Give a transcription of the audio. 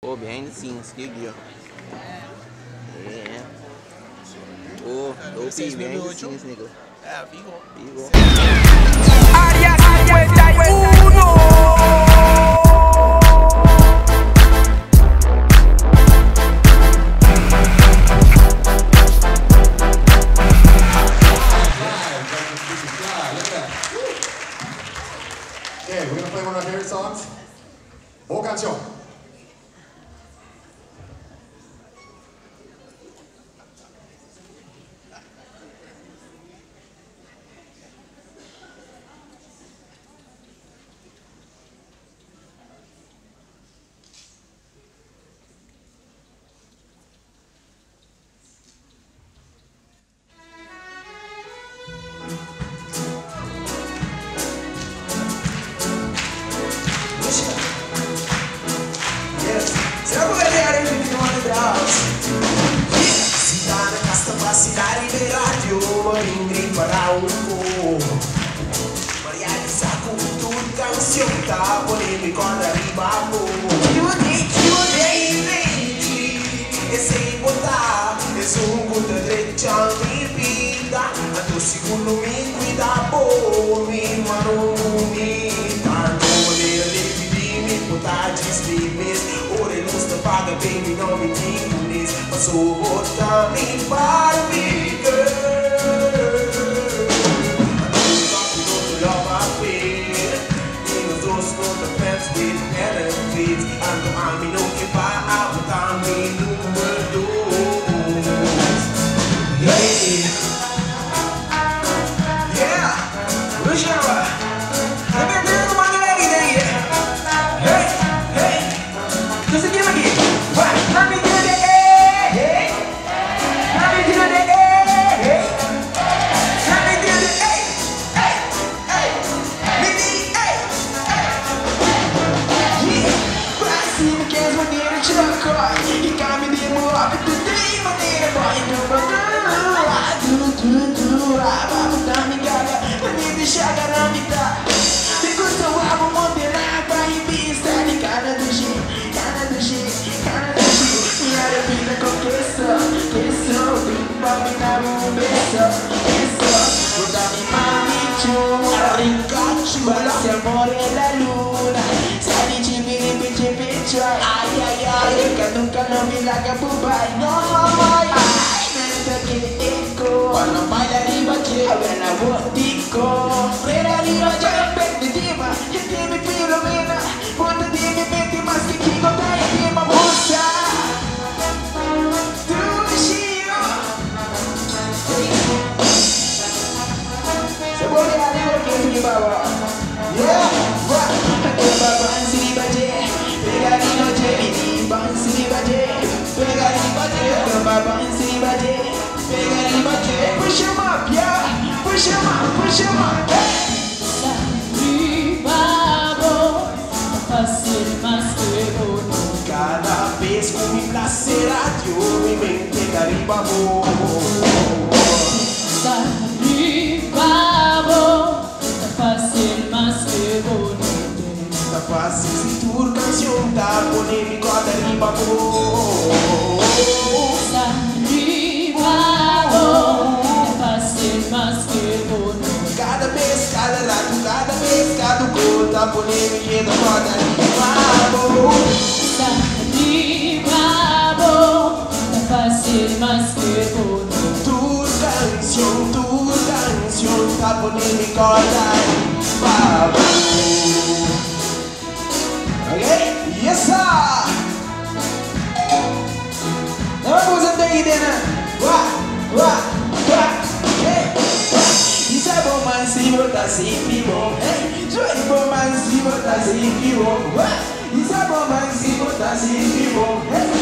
Oh, behind the scenes, aqui, ó. É. Oh, P, behind the scenes, nigga. É, vivo. Área 51. Okay, we're gonna play one of our favorite songs. Boa canción. Cidade de rádio, Ingrid para o povo. Maria de saco, tudo canção, tá polêmico da riba, que odeio, esse botar, esse puta direito, me vida, a tu segundo me cuida, me mano, me tanto maneira de pedir, me botar deslimes, ora luz da paga, baby, não me digo nisso, passou botar me para me Grazie amore la luna, sai di cipi, ai ai ai, che nunca non mi laga bubai, no, ai, nel che ecco, quando mai arriva che avrà la vuotico, per arriva già impeditiva, che ti mi filomena, quando ti mi metti ma che chi con te ti ma bussa, tu sciro, se vuoi arrivare che ti bava. Push him up, yeah. Push him up, push him up. Cada vez que me placerá, yo mi mente arriba fácil si tu canción está polémico de arriba cada vez, cada rato, cada vez, cada cor tá polémico de tu canción tá polémico de arriba. Okay? Yes, sir! Now I wasn't there then. What? Hey! This a romance, but I see people. Hey! Joy romance, but I see people. What? This a romance, but I see people. Hey!